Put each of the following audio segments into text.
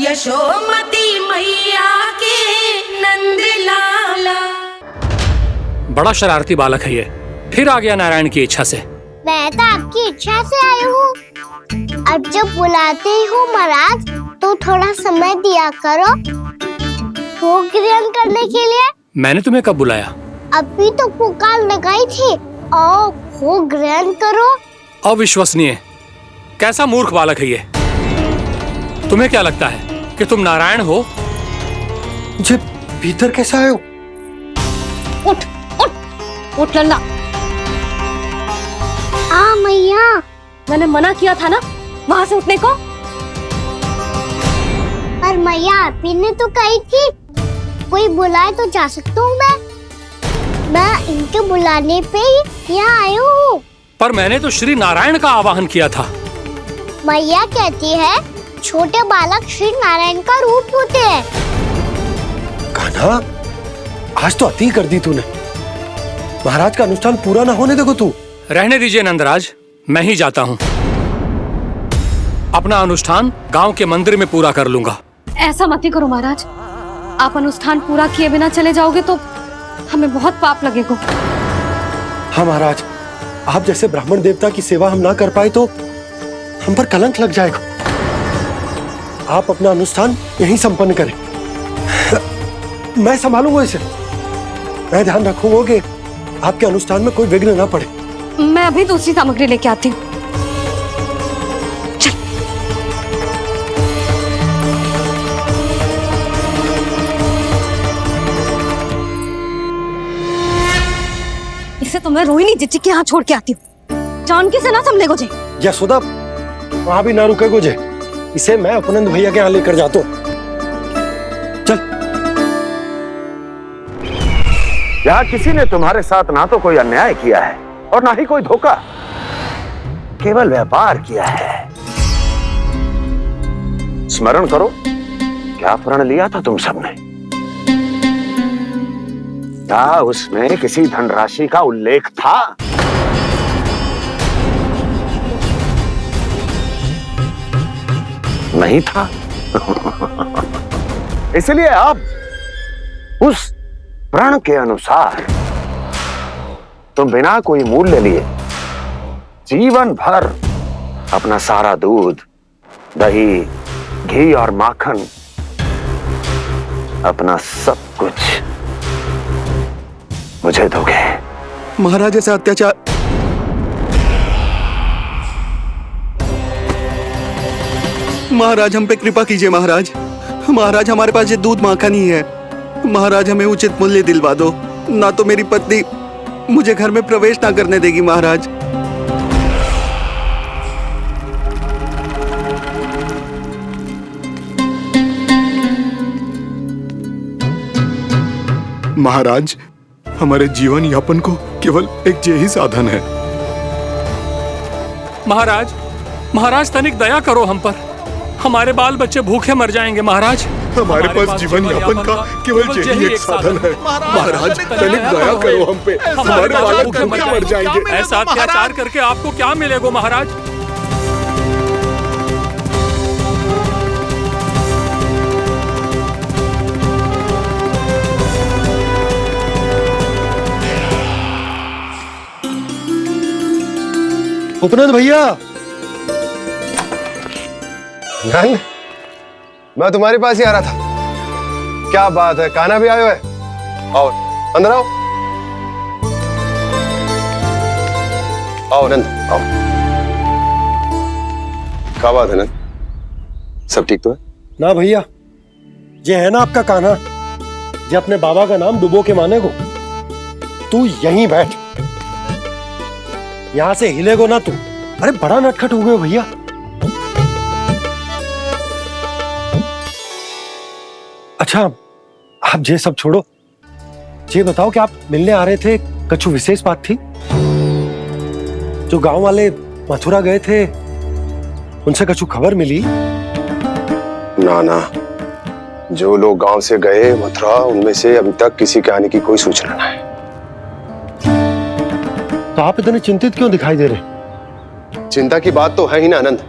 यशोमती मैया के नंद लाला। बड़ा शरारती बालक है ये, फिर आ गया नारायण की इच्छा से। मैं तो आपकी इच्छा से आई हूँ। अब जब बुलाते ही हो महाराज तो थोड़ा समय दिया करो भोग ग्रहण करने के लिए। मैंने तुम्हें कब बुलाया? अभी तो पुकार लगाई थी। आओ भोग ग्रहण करो। अविश्वसनीय, कैसा मूर्ख बालक है ये। तुम्हें क्या लगता है कि तुम नारायण हो? मुझे भीतर कैसे आए हो? उठ उठ उठ लल्ला। हाँ मैया, मैंने मना किया था ना वहाँ से उठने को। पर मैया आपी ने तो कही थी कोई बुलाए तो जा सकता हूँ मैं इनके बुलाने पे ही यहाँ आई हूँ। पर मैंने तो श्री नारायण का आवाहन किया था। मैया कहती है छोटे बालक श्री नारायण का रूप होते हैं। कान्हा, आज तो अति कर दी तूने। महाराज का अनुष्ठान पूरा ना होने देखो तू। रहने दीजिए नंदराज, मैं ही जाता हूँ। अपना अनुष्ठान गांव के मंदिर में पूरा कर लूंगा। ऐसा मत ही करो महाराज, आप अनुष्ठान पूरा किए बिना चले जाओगे तो हमें बहुत पाप लगेगा। हाँ महाराज, आप जैसे ब्राह्मण देवता की सेवा हम ना कर पाए तो हम पर कलंक लग जाएगा। आप अपना अनुष्ठान यहीं संपन्न करें, मैं संभालूंगा इसे। मैं ध्यान रखूंगा कि आपके अनुष्ठान में कोई विघ्न ना पड़े। मैं अभी दूसरी सामग्री लेके आती हूँ। इसे तो मैं रोहिणी जीजी के यहाँ छोड़ के आती हूँ। जानकी से ना संभले गोजे। यशोदा, वहां भी ना रुके गोजे। इसे मैं अपनंद भैया के यहाँ लेकर जाता हूँ। चल। यहाँ किसी ने तुम्हारे साथ ना तो कोई अन्याय किया है और ना ही कोई धोखा, केवल व्यापार किया है। स्मरण करो, क्या प्रण लिया था तुम सबने? क्या उसमें किसी धनराशि का उल्लेख था? नहीं था। इसलिए अब उस प्रण के अनुसार तुम बिना कोई मूल्य लिए जीवन भर अपना सारा दूध, दही, घी और माखन, अपना सब कुछ मुझे दोगे। महाराज ऐसा अत्याचार। महाराज हम पे कृपा कीजिए। महाराज, महाराज हमारे पास ये दूध माखन ही है। महाराज हमें उचित मूल्य दिलवा दो, ना तो मेरी पत्नी मुझे घर में प्रवेश ना करने देगी। महाराज, महाराज, हमारे जीवन यापन को केवल एक यही साधन है। महाराज, महाराज तनिक दया करो हम पर। हमारे बाल बच्चे भूखे मर जाएंगे महाराज। हमारे पास जीवन यापन का केवल यही एक साधन है। महाराज तनिक दया करो हम पे, हमारे बालक भूखे मर जाएंगे। ऐसा अत्याचार करके आपको क्या मिलेगा महाराज? उपनंद भैया। नंद, मैं तुम्हारे पास ही आ रहा था। क्या बात है, कान्हा भी आयो है? आओ अंदर आओ। आओ नंद, आओ। क्या बात है नंद, सब ठीक तो है? ना भैया, ये है ना आपका कान्हा, ये अपने बाबा का नाम डुबो के माने को। तू यहीं बैठ, यहां से हिलेगो ना तू। अरे बड़ा नटखट हो गए भैया। अच्छा, आप ये सब छोड़ो, ये बताओ कि आप मिलने आ रहे थे, कुछ विशेष बात थी? जो गांव वाले मथुरा गए थे, उनसे कुछ खबर मिली? ना ना, जो लोग गांव से गए मथुरा, उनमें से अभी तक किसी के आने की कोई सूचना नहीं है। तो आप इतने चिंतित क्यों दिखाई दे रहे? चिंता की बात तो है ही ना आनंद।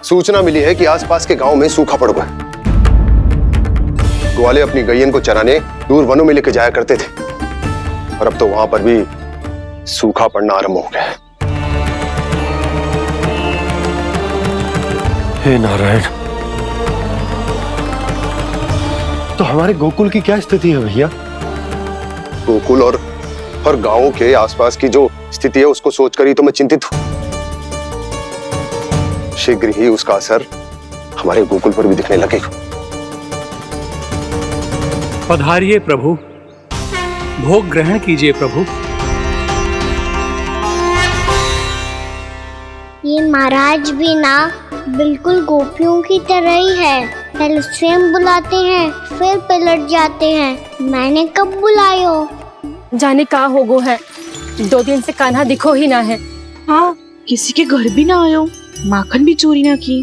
सूचना मिली है कि आसपास के गांव में सूखा पड़ गया है। ग्वाले अपनी गैयन को चराने दूर वनों में लेके जाया करते थे, और अब तो वहां पर भी सूखा पड़ना आरंभ हो गया है। हे नारायण, तो हमारे गोकुल की क्या स्थिति है भैया? गोकुल और गांवों के आसपास की जो स्थिति है उसको सोचकर ही तो मैं चिंतित हूं। शीघ्र ही उसका असर हमारे गोकुल पर भी दिखने लगेगा। पधारिए प्रभु, भोग ग्रहण कीजिए प्रभु। ये महाराज भी ना बिल्कुल गोपियों की तरह ही है। पहले स्वयं बुलाते हैं, फिर पलट जाते हैं। मैंने कब बुलाए हो? जाने का हो गो है, 2 दिन से कान्हा दिखो ही ना है। हाँ, किसी के घर भी ना आयो, माखन भी चोरी ना की।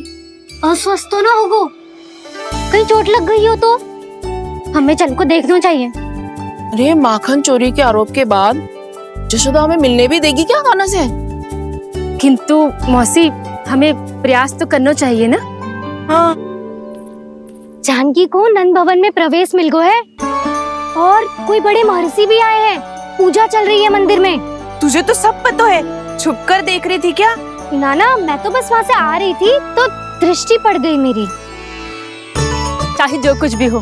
अस्वस्थ तो ना होगो, कहीं चोट लग गई हो तो हमें चल को देखना चाहिए। अरे माखन चोरी के आरोप के बाद जशोदा हमें मिलने भी देगी क्या कान्हा से? किंतु मौसी, हमें प्रयास तो करना चाहिए ना। हाँ, जानकी को नंद भवन में प्रवेश मिल गो है और कोई बड़े महर्षि भी आए हैं। पूजा चल रही है मंदिर में। तुझे तो सब पता है, छुप कर देख रही थी क्या? ना, मैं तो बस वहाँ से आ रही थी तो दृष्टि पड़ गई मेरी। चाहे जो कुछ भी हो,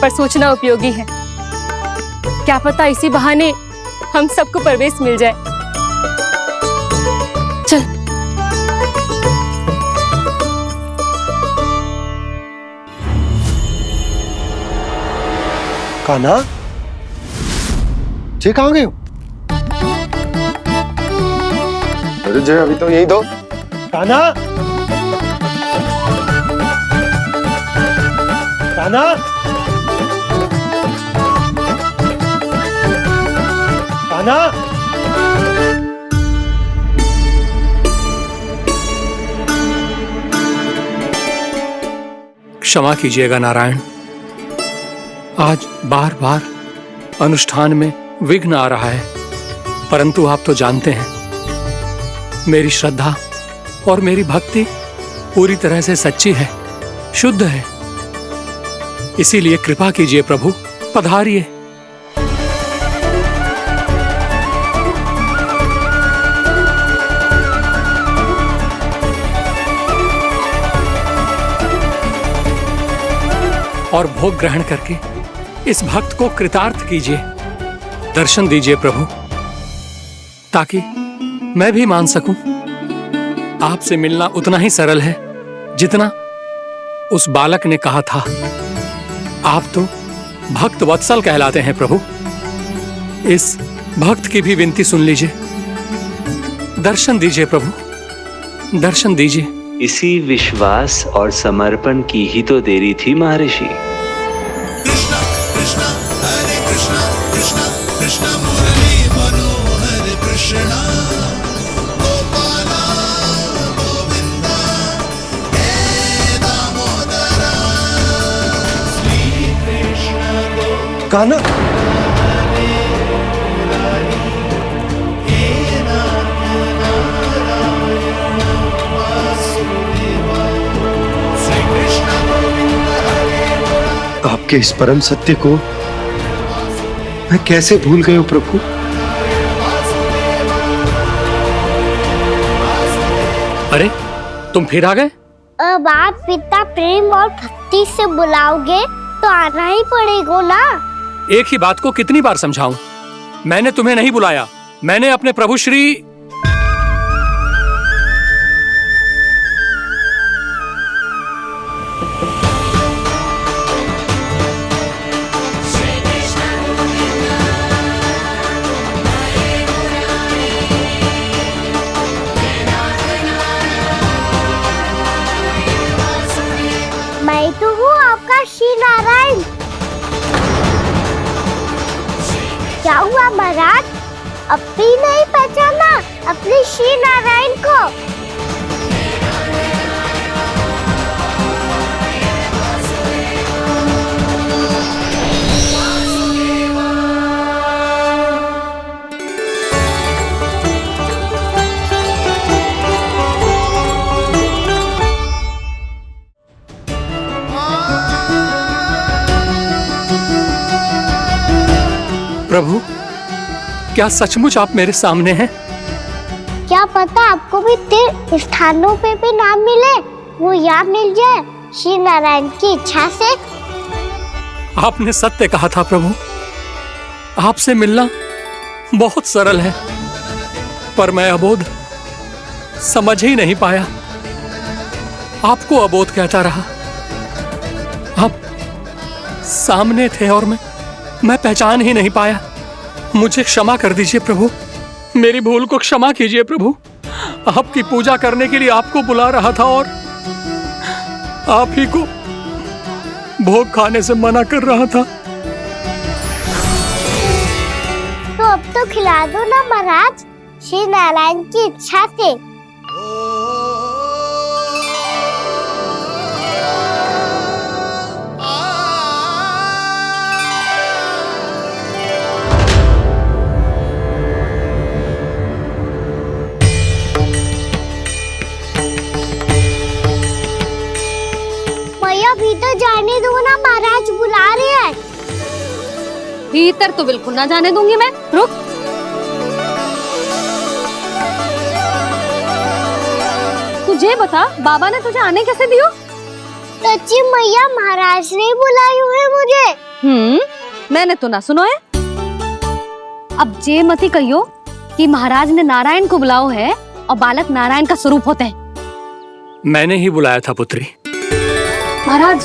पर सूचना उपयोगी है। क्या पता इसी बहाने हम सबको प्रवेश मिल जाए। चल। कान्हा, जे कहाँ गए हो? अरे जय, अभी तो यही दो। कान्हा, कान्हा, कान्हा। क्षमा कीजिएगा नारायण, आज बार बार अनुष्ठान में विघ्न आ रहा है, परंतु आप तो जानते हैं मेरी श्रद्धा और मेरी भक्ति पूरी तरह से सच्ची है, शुद्ध है। इसीलिए कृपा कीजिए प्रभु, पधारिए। और भोग ग्रहण करके इस भक्त को कृतार्थ कीजिए। दर्शन दीजिए प्रभु, ताकि मैं भी मान सकूं। आपसे मिलना उतना ही सरल है जितना उस बालक ने कहा था। आप तो भक्त वत्सल कहलाते हैं प्रभु। इस भक्त की भी विनती सुन लीजिए। दर्शन दीजिए प्रभु, दर्शन दीजिए। इसी विश्वास और समर्पण की ही तो देरी थी महर्षि। कृष्णा कृष्णा हरे कृष्णा कृष्णा कृष्णा मुरली मनोहर कृष्णा गोपाला गोविंदा हे दामोदरा श्री कृष्ण कान्हा, आपके इस परम सत्य को मैं कैसे भूल गया हूं प्रभु। अरे तुम फिर आ गए? अब आप इतना प्रेम और भक्ति से बुलाओगे तो आना ही पड़ेगा ना। एक ही बात को कितनी बार समझाऊं? मैंने तुम्हें नहीं बुलाया, मैंने अपने प्रभु श्री मैं तो हूँ आपका श्री नारायण। क्या हुआ महाराज, अब भी नहीं पहचाना अपने श्री नारायण को? प्रभु, क्या सचमुच आप मेरे सामने हैं? क्या पता आपको भी तीर्थ स्थानों पे भी नाम मिले, वो यहाँ मिल जाए श्री नारायण की इच्छा से। आपने सत्य कहा था प्रभु, आपसे मिलना बहुत सरल है, पर मैं अबोध समझ ही नहीं पाया। आपको अबोध कहता रहा। आप सामने थे और मैं पहचान ही नहीं पाया। मुझे क्षमा कर दीजिए प्रभु, मेरी भूल को क्षमा कीजिए प्रभु। आपकी पूजा करने के लिए आपको बुला रहा था और आप ही को भोग खाने से मना कर रहा था। तो अब तो खिला दो ना महाराज, श्री नारायण की इच्छा से। भीतर जाने दो ना, महाराज बुला रहे हैं। भीतर तो बिल्कुल ना जाने दूंगी मैं। रुक। तुझे बता, बाबा ने तुझे आने कैसे दियो? सच्ची मैया, महाराज ने बुलाई हुई मुझे। मैंने तो ना सुनो है। अब जे मती कहियो कि महाराज ने नारायण को बुलाओ है और बालक नारायण का स्वरूप होते हैं। मैंने ही बुलाया था पुत्री। महाराज,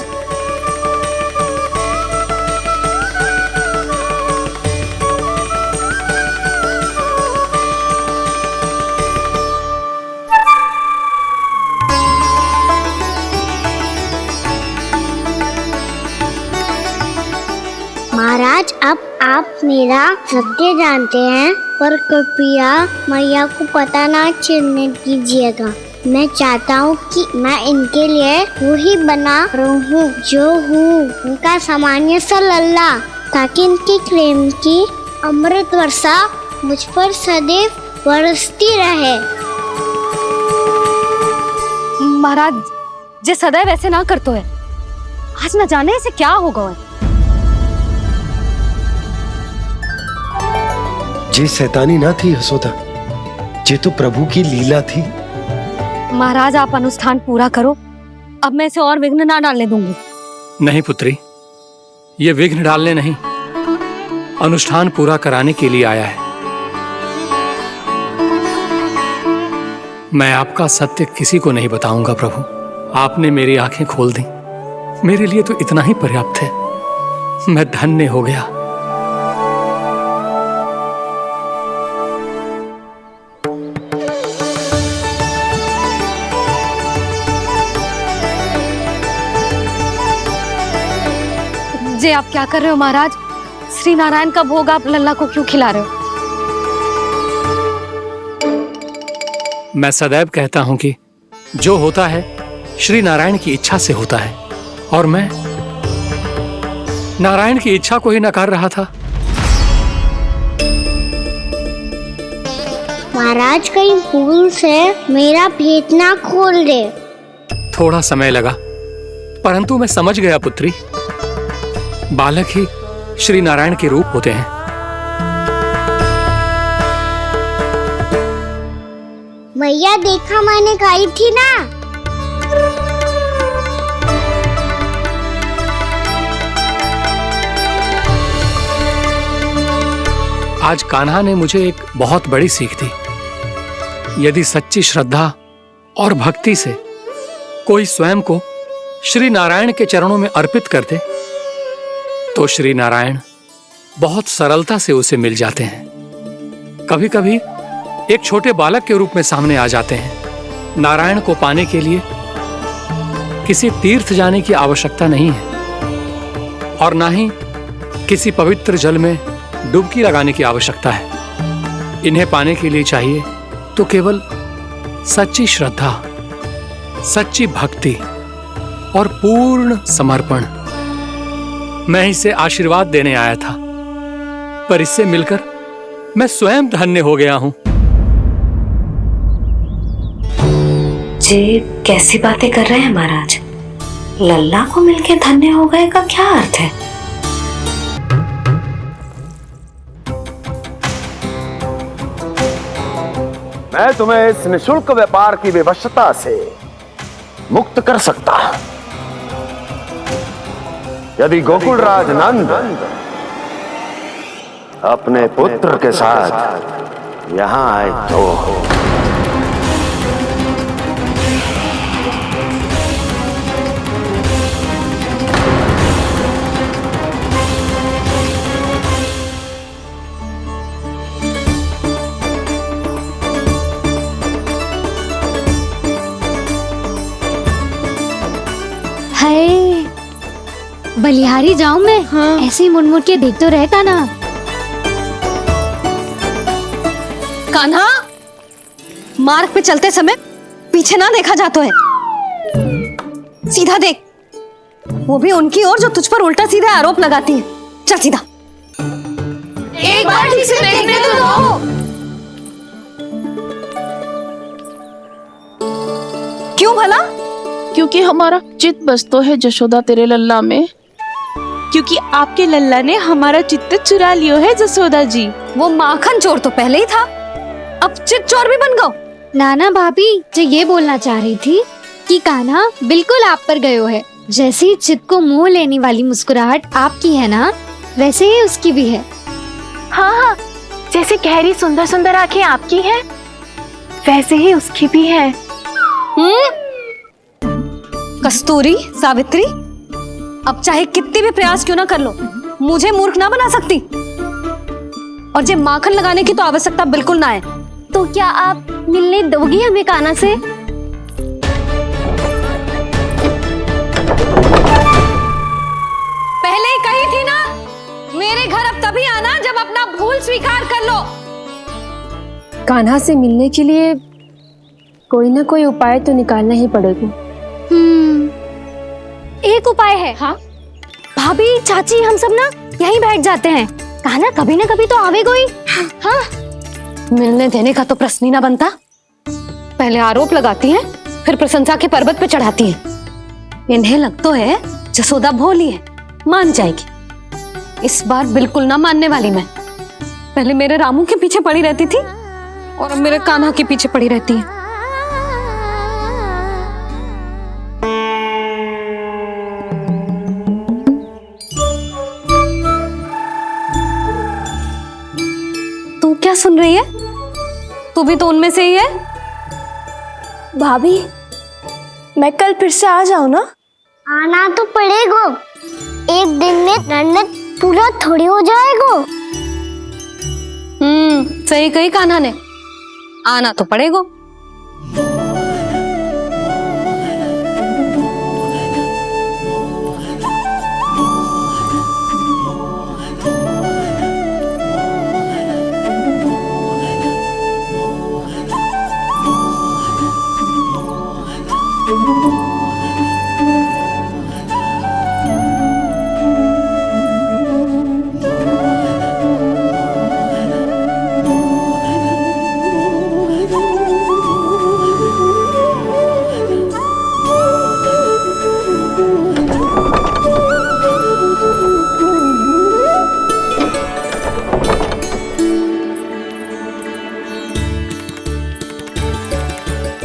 महाराज, अब आप मेरा सत्य जानते हैं, पर कृपया मैया को पता ना चलने दीजिएगा। मैं चाहता हूँ कि मैं इनके लिए वही बना रहूँ जो हूँ, उनका सामान्य सा लल्ला, ताकि इनकी प्रेम की अमृत वर्षा मुझ पर सदैव बरसती रहे। महाराज, जे सदैव ऐसे ना करतो है, आज न जाने इसे क्या होगा है। जे शैतानी ना थी यशोदा, जे तो प्रभु की लीला थी। महाराज, आप अनुष्ठान पूरा करो, अब मैं इसे और विघ्न ना डालने दूंगी। नहीं पुत्री, ये विघ्न डालने नहीं, अनुष्ठान पूरा कराने के लिए आया है। मैं आपका सत्य किसी को नहीं बताऊंगा प्रभु। आपने मेरी आंखें खोल दी, मेरे लिए तो इतना ही पर्याप्त है। मैं धन्य हो गया। जे आप क्या कर रहे हो महाराज? श्री नारायण का भोग आप लल्ला को क्यों खिला रहे हो? मैं सदैव कहता हूं कि जो होता है श्री नारायण की इच्छा से होता है, और मैं नारायण की इच्छा को ही नकार रहा था। महाराज, कहीं भूल से मेरा भेद ना खोल दे। थोड़ा समय लगा, परंतु मैं समझ गया पुत्री। बालक ही श्री नारायण के रूप होते हैं। मैया, देखा मैंने कही थी ना। आज कान्हा ने मुझे एक बहुत बड़ी सीख दी। यदि सच्ची श्रद्धा और भक्ति से कोई स्वयं को श्री नारायण के चरणों में अर्पित कर दे, तो श्री नारायण बहुत सरलता से उसे मिल जाते हैं। कभी कभी एक छोटे बालक के रूप में सामने आ जाते हैं। नारायण को पाने के लिए किसी तीर्थ जाने की आवश्यकता नहीं है, और ना ही किसी पवित्र जल में डुबकी लगाने की आवश्यकता है। इन्हें पाने के लिए चाहिए तो केवल सच्ची श्रद्धा, सच्ची भक्ति और पूर्ण समर्पण। मैं इसे आशीर्वाद देने आया था, पर इससे मिलकर मैं स्वयं धन्य हो गया हूं। जी, कैसी बातें कर रहे हैं महाराज? लल्ला को मिलके धन्य हो गए का क्या अर्थ है? मैं तुम्हें इस निशुल्क व्यापार की विवशता से मुक्त कर सकता हूं यदि गोकुलराज नंद अपने पुत्र के साथ यहां आए तो। हाय, बलिहारी जाऊं मैं? हाँ। ऐसे ही मुड़ मुड़ के देख तो रहता ना। कान्हा, मार्ग पे चलते समय पीछे ना देखा जाता है, सीधा देख, वो भी उनकी ओर जो तुझ पर उल्टा सीधा आरोप लगाती है। चल सीधा। एक बार ठीक से देखने तो दो। क्यों भला? क्योंकि हमारा चित्त बसतो है जशोदा तेरे लल्ला में। क्योंकि आपके लल्ला ने हमारा चित्त चुरा लियो है जसोदा जी। वो माखन चोर तो पहले ही था, अब चित्त चोर भी बन गो। नाना भाभी जो ये बोलना चाह रही थी कि कान्हा बिल्कुल आप पर गयो है। जैसे ही चित्त को मोह लेने वाली मुस्कुराहट आपकी है ना, वैसे ही उसकी भी है। हाँ हाँ, जैसे गहरी सुंदर सुंदर आंखें आपकी हैं, वैसे ही उसकी भी है। कस्तूरी, सावित्री, अब चाहे कितने भी प्रयास क्यों ना कर लो, मुझे मूर्ख ना बना सकती। और जे माखन लगाने की तो आवश्यकता बिल्कुल ना है। तो क्या आप मिलने दोगी हमें कान्हा से? पहले ही कही थी ना, मेरे घर अब तभी आना जब अपना भूल स्वीकार कर लो। कान्हा से मिलने के लिए कोई ना कोई उपाय तो निकालना ही पड़ेगा। एक उपाय है। हाँ? भाभी, चाची, हम सब ना यहीं बैठ जाते हैं। कान्हा कभी ना कभी तो आवेगा ही। हाँ? मिलने देने का तो प्रश्न ही ना बनता। पहले आरोप लगाती हैं, फिर प्रशंसा के पर्वत पे चढ़ाती हैं। इन्हें लगता है जसोदा भोली है, मान जाएगी। इस बार बिल्कुल ना मानने वाली मैं। पहले मेरे रामू के पीछे पड़ी रहती थी और अब मेरे कान्हा के पीछे पड़ी रहती है। तू क्या सुन रही है? तू भी तो उनमें से ही है। भाभी, मैं कल फिर से आ जाऊं ना? आना तो पड़ेगा। एक दिन में नन्नत पूरा थोड़ी हो जाएगा। सही कही कान्हा ने, आना तो पड़ेगा।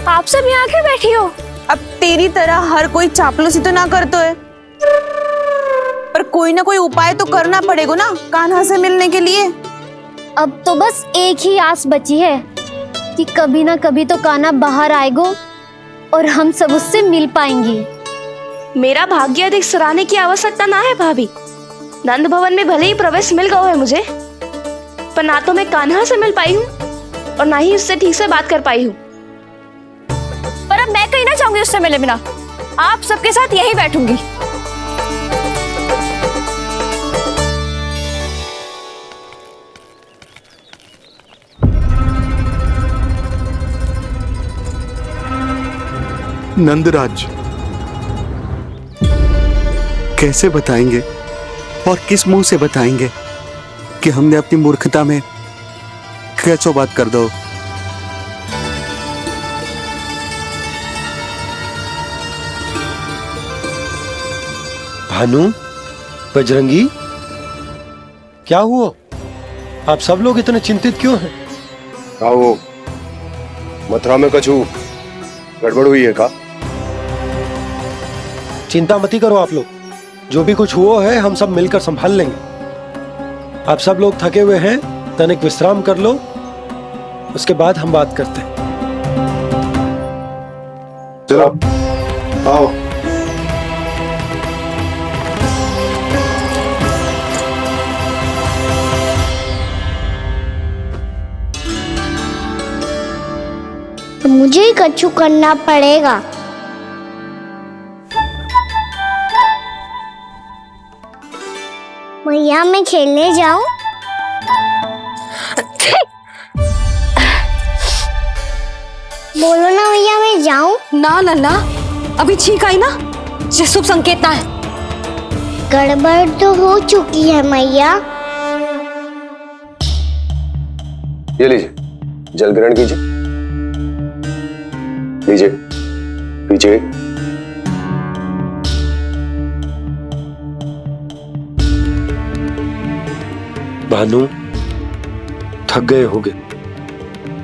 आप सब यहाँ क्यों बैठी हो? अब तेरी तरह हर कोई चापलूसी तो ना करता है, पर कोई ना कोई उपाय तो करना पड़ेगा ना कान्हा से मिलने के लिए। अब तो बस एक ही आस बची है कि कभी ना कभी तो कान्हा बाहर आएगा और हम सब उससे मिल पाएंगे। मेरा भाग्य अधिक सराहने की आवश्यकता ना है भाभी। नंद भवन में भले ही प्रवेश मिल गया है मुझे, पर ना तो मैं कान्हा से मिल पाई हूँ और ना ही उससे ठीक से बात कर पाई हूँ। पर अब मैं कहीं ना चाहूंगी उससे मिले बिना। आप सबके साथ यहीं बैठूंगी। नंदराज, कैसे बताएंगे और किस मुंह से बताएंगे कि हमने अपनी मूर्खता में कैसो बात कर दो। भानु, बजरंगी, क्या हुआ? आप सब लोग इतने चिंतित क्यों हैं? आओ, मथुरा में कुछ गड़बड़ हुई है का? चिंता मती करो आप लोग, जो भी कुछ हुआ है हम सब मिलकर संभाल लेंगे। आप सब लोग थके हुए हैं, तनिक विश्राम कर लो, उसके बाद हम बात करते हैं। चलो आओ। मुझे ही कछु करना पड़ेगा। मैया मैं खेलने जाऊं? बोलो ना मैया मैं जाऊं? ना लल्ला, अभी छींक आई ना, ये शुभ संकेत ना है। गड़बड़ तो हो चुकी है मैया। ये लीजिए, जल ग्रहण कीजिए। लीजिए, पीछे। भानु, थक गए होगे,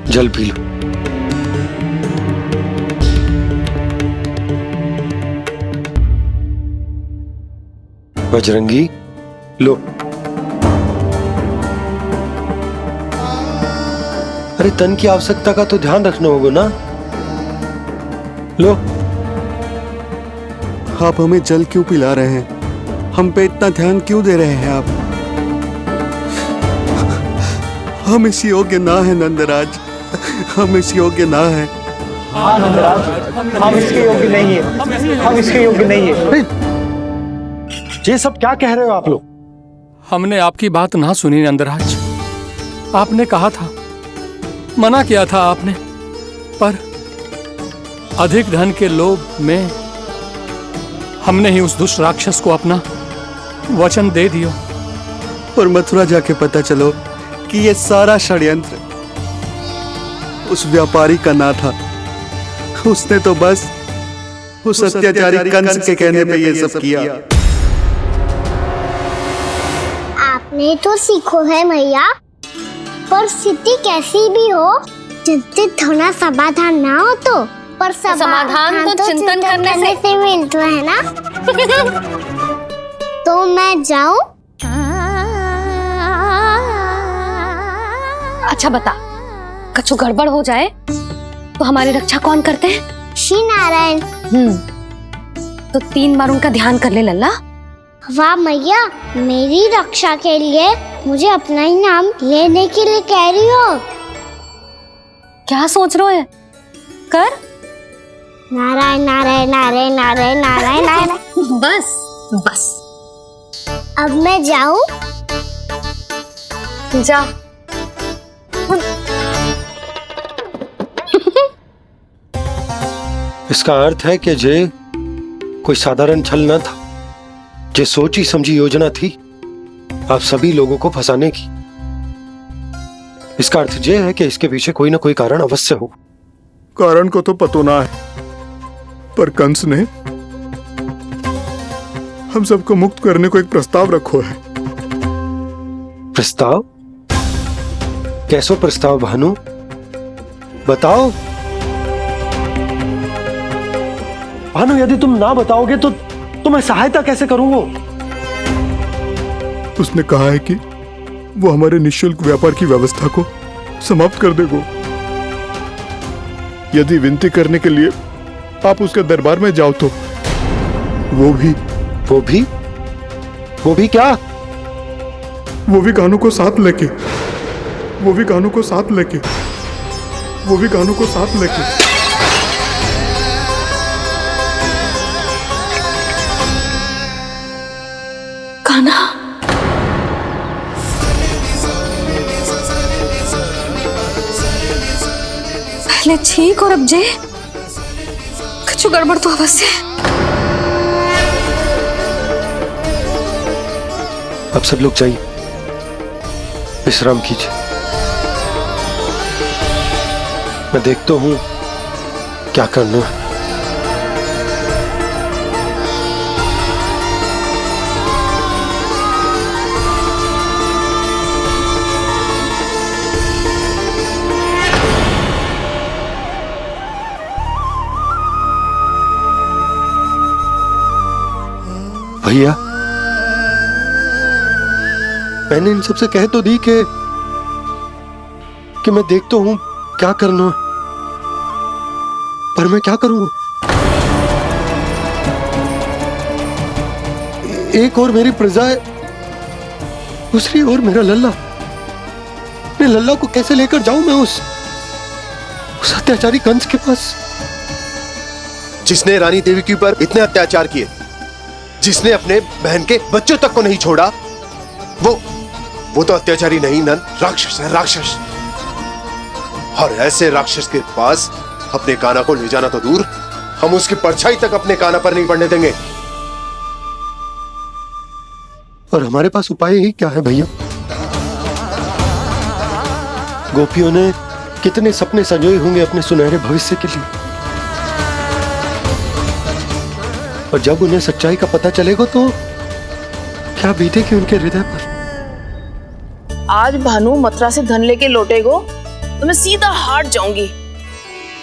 जल पी लो। बजरंगी, लो। अरे तन की आवश्यकता का तो ध्यान रखना होगा ना, लो। आप हमें जल क्यों पिला रहे हैं? हम पे इतना ध्यान क्यों दे रहे हैं आप? हम इस योग्य ना है नंदराज, हम इस योग्य ना है। हाँ नंदराज, हम इसके योग्य नहीं है, हम इसके योग्य नहीं है। ये सब क्या कह रहे हो आप लोग? हमने आपकी बात ना सुनी नंदराज। आपने कहा था, मना किया था आपने, पर अधिक धन के लोभ में हमने ही उस दुष्ट राक्षस को अपना वचन दे दिया। और मथुरा जाके पता चलो कि ये सारा षड्यंत्र उस व्यापारी का ना था। उसने तो बस उस अत्याचारी कंस के कहने पे ये सब किया। आपने तो सीखो है मैया, पर स्थिति कैसी भी हो, चिंतित होना समाधान ना हो तो, पर समाधान तो चिंतन करने से मिलता है ना। तो मैं जाऊं? अच्छा बता, कछु गड़बड़ हो जाए तो हमारी रक्षा कौन करते हैं? श्री नारायण। तो 3 बार उनका ध्यान कर ले लल्ला। वाह मैया, मेरी रक्षा के लिए मुझे अपना ही नाम लेने के लिए कह रही हो? क्या सोच रहे हो? कर नारायण नारायण नारायण नारायण नारायण नारायण। बस बस, अब मैं जाऊं? जा। इसका अर्थ है कि जे कोई साधारण छल न था, जे सोची समझी योजना थी आप सभी लोगों को फंसाने की। इसका अर्थ ये है कि इसके पीछे कोई ना कोई कारण अवश्य हो। कारण को तो पतो ना है, पर कंस ने हम सबको मुक्त करने को एक प्रस्ताव रखो है। प्रस्ताव? कैसो प्रस्ताव भानु, बताओ। भानु, यदि तुम ना बताओगे तो मैं सहायता कैसे करूंगा? उसने कहा है कि वो हमारे निःशुल्क व्यापार की व्यवस्था को समाप्त कर देगा यदि विनती करने के लिए आप उसके दरबार में जाओ तो। वो भी क्या? वो भी कानों को साथ लेके, वो भी कानों को साथ लेके, वो भी कानों को साथ लेके। कान्हा, पहले ठीक और अब जे कुछ गड़बड़ तो अवश्य है। अब सब लोग जाइए, विश्राम कीजिए। मैं देखता हूं क्या करना है। भैया, मैंने इन सबसे कह तो दी कि मैं देख तो हूं क्या करना, पर मैं क्या करूंगा? एक और मेरी प्रजा है, दूसरी ओर मेरा लल्ला। मैं लल्ला को कैसे लेकर जाऊं मैं उस अत्याचारी कंस के पास? जिसने रानी देवी के ऊपर इतने अत्याचार किए, जिसने अपने बहन के बच्चों तक को नहीं छोड़ा, वो तो अत्याचारी नहीं नन, राक्षस है, राक्षस। और ऐसे राक्षस के पास अपने कान्हा को ले जाना तो दूर, हम उसकी परछाई तक अपने कान्हा पर नहीं पड़ने देंगे। और हमारे पास उपाय ही क्या है भैया? गोपियों ने कितने सपने संजोए होंगे अपने सुनहरे भविष्य के लिए, और जब उन्हें सच्चाई का पता चलेगा तो क्या बीतेगी उनके हृदय पर? आज भानु मथुरा से धन लेके लौटेगो तो मैं सीधा हाट जाऊंगी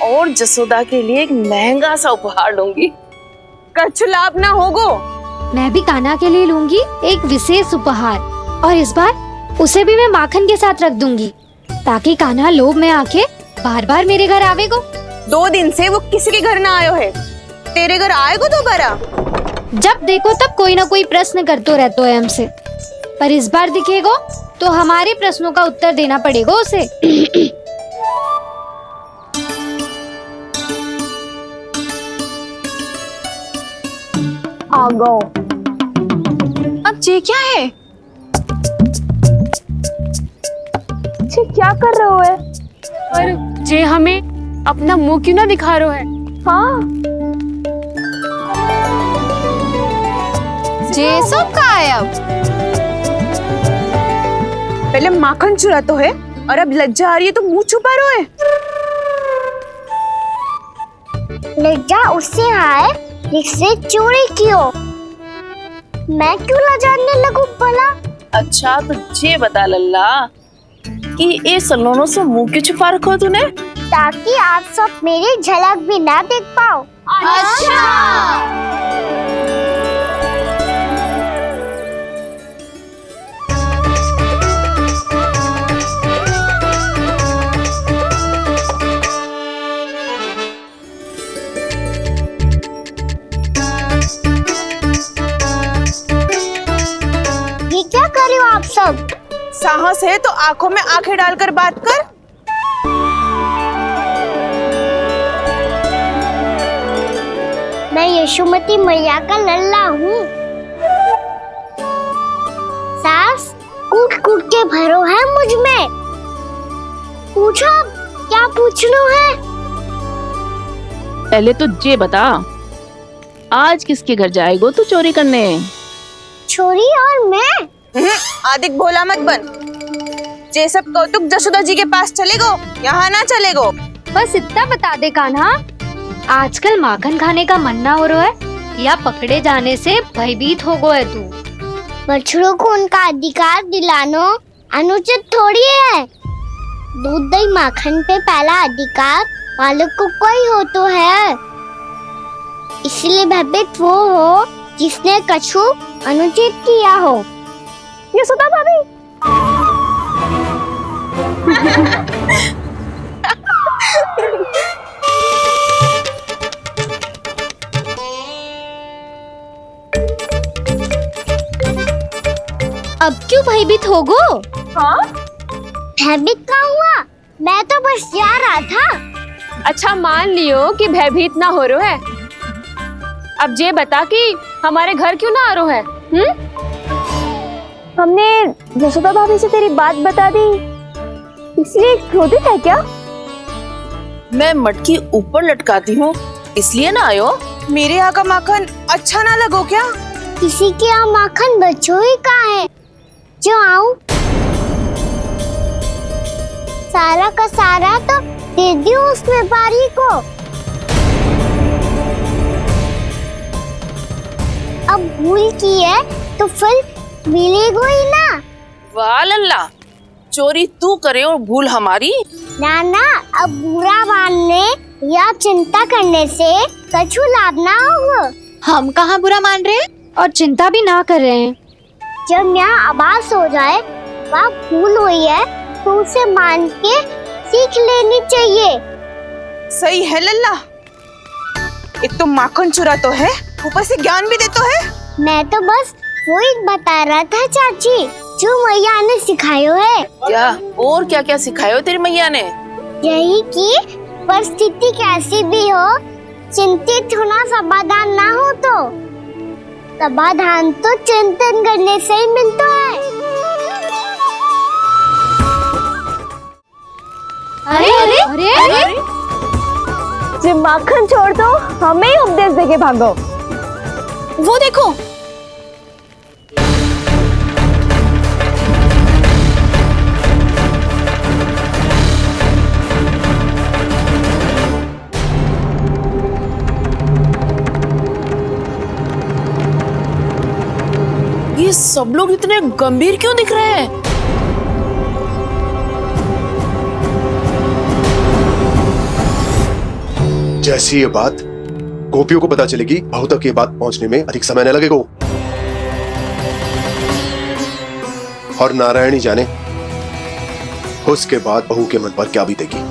और जसोदा के लिए एक महंगा सा उपहार लूंगी। कछु लाभ ना होगो। मैं भी कान्हा के लिए लूंगी एक विशेष उपहार, और इस बार उसे भी मैं माखन के साथ रख दूंगी, ताकि कान्हा लोभ में आके बार बार मेरे घर आवेगो। 2 दिन से वो किसी के घर ना आयो है, तेरे घर आएगो दोबारा? जब देखो तब कोई ना कोई प्रश्न करते रहते है हमसे, पर इस बार दिखेगो तो हमारे प्रश्नों का उत्तर देना पड़ेगा उसे। आ गो। अब ये क्या है? ये क्या कर रहे हो है? पर जे हमें अपना मुंह क्यों ना दिखा रहे है? हाँ, जे सब का है अब? पहले माखन चुरा तो है और अब लज्जा आ रही है तो मुंह छुपा रहे है। लज्जा उससे है जिससे चोरी की हो। मैं क्यों लजाने लगूं भला? अच्छा तो ये बता लल्ला कि ये सलोनों से मुंह क्यों छुपा रखो तूने? ताकि आप सब मेरी झलक भी ना देख पाओ। अच्छा। ये क्या कर रहे हो आप सब? साहस है तो आंखों में आंखें डालकर बात कर। मैं यशोमती मैया का लल्ला हूँ। सास कूट कूट के भरो है मुझ में। पूछो क्या पूछना है? पहले तो ये बता, आज किसके घर जाएगो तू चोरी करने? छोरी और मैं? आदिक भोला मत बन। ये सब कौतुक जशोदा जी के पास चलेगो, यहाँ ना चलेगो। बस इतना बता दे कान्हा, आजकल माखन खाने का मन ना हो रहा है या पकड़े जाने से भयभीत हो गो है तू? बछड़ों को उनका अधिकार दिलाना अनुचित थोड़ी है। दूध दही माखन पे पहला अधिकार मालिक को कोई हो तो है। इसलिए भयभीत वो हो जिसने कछु अनुचित किया हो। यशोदा भाभी। अब क्यों भयभीत हो गो? हाँ? भयभीत क्या हुआ? मैं तो बस जा रहा था। अच्छा मान लियो कि भयभीत ना हो रहा है। अब ये बता कि हमारे घर क्यों ना आ रहा है? हमने यशोदा भाभी से तेरी बात बता दी, इसलिए क्रोधित है क्या? मैं मटकी ऊपर लटकाती हूँ इसलिए ना आयो? मेरे यहाँ का माखन अच्छा ना लगो क्या? किसी के यहाँ माखन बच्चों ही कहाँ है जो आऊं? सारा का सारा तो दे दियो उस व्यापारी को। अब भूल की है तो फिर मिलेगो ही ना। वाह लल्ला, चोरी तू करे और भूल हमारी। ना ना, अब बुरा मानने या चिंता करने से कछु लाभ ना होगा। हम कहाँ बुरा मान रहे हैं? और चिंता भी ना कर रहे हैं। जब यहाँ आवाज हो जाए वहाँ भूल हुई है तो उसे मान के सीख लेनी चाहिए। सही है लल्ला, एक तो माखन चुरा तो है, ऊपर से ज्ञान भी देता है। मैं तो बस वही बता रहा था चाची जो मैया ने सिखायो है। क्या और क्या क्या सिखायो तेरी मैया ने? यही कि परिस्थिति कैसी भी हो चिंतित होना समाधान ना हो तो समाधान तो चिंतन करने से ही मिलता है। अरे अरे अरे, अरे? जब माखन छोड़ दो हमें ही उपदेश देके भागो। वो देखो ये सब लोग इतने गंभीर क्यों दिख रहे हैं? जैसी ये बात गोपियों को पता चलेगी बहू तक ये बात पहुंचने में अधिक समय न लगेगा। और नारायण ही जाने उसके बाद बहू के मन पर क्या बीतेगी।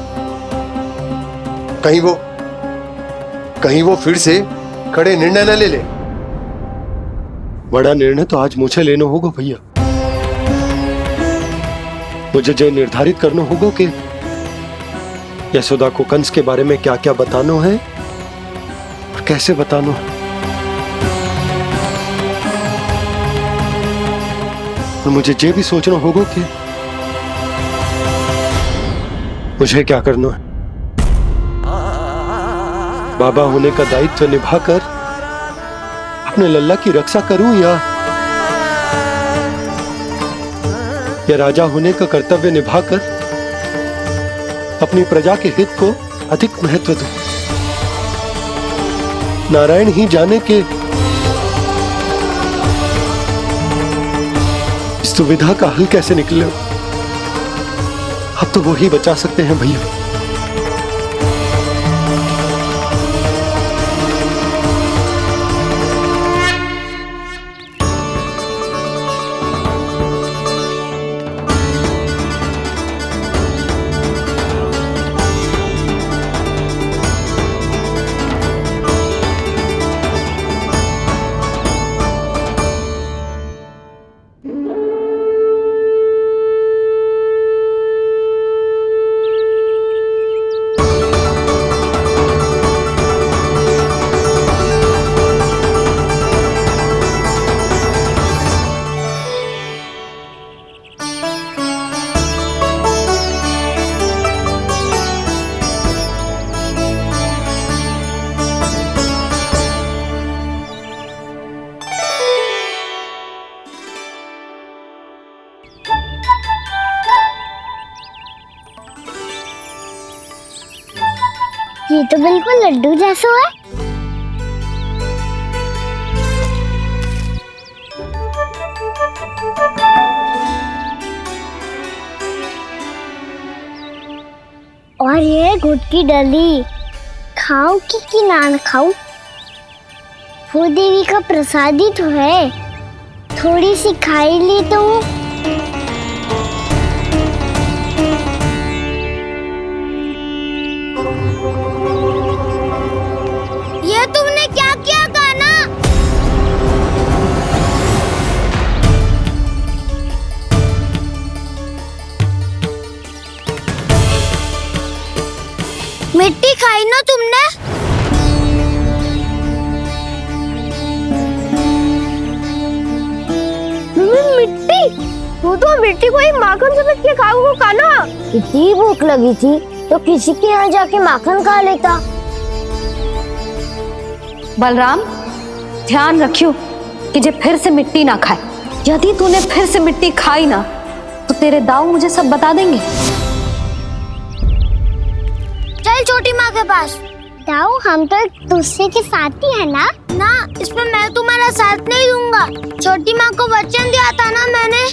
कहीं वो फिर से खड़े निर्णय न ले ले। बड़ा निर्णय तो आज मुझे लेना होगा भैया। मुझे जो निर्धारित करना होगा कि यशोदा को कंस के बारे में क्या क्या बताना है और कैसे बताना है। और मुझे ये भी सोचना होगा कि मुझे क्या करना है। बाबा होने का दायित्व निभाकर अपने लल्ला की रक्षा करूं या राजा होने का कर्तव्य निभाकर अपनी प्रजा के हित को अधिक महत्व दूं। नारायण ही जाने के इस दुविधा का हल कैसे निकले। अब तो वो ही बचा सकते हैं भैया। ये तो बिल्कुल लड्डू जैसा है। और ये गुड़ की डली खाऊं कि ना खाऊं? वो देवी का प्रसाद ही तो है, थोड़ी सी खाई ली तो। ये तुमने क्या किया कान्हा? मिट्टी खाई ना तुमने? मिट्टी? तू तो मिट्टी को ही माखन समझ के खाओगे कान्हा। इतनी भूख लगी थी तो किसी के यहाँ जाके माखन खा लेता। बलराम, ध्यान रखियो कि जे फिर से मिट्टी ना खाए। यदि तूने फिर से मिट्टी खाई ना तो तेरे दाऊ मुझे सब बता देंगे। चल छोटी माँ के पास। दाऊ, हम तो एक दूसरे के साथी है ना? ना, इसमें मैं तुम्हारा साथ नहीं दूंगा। छोटी माँ को वचन दिया था ना मैंने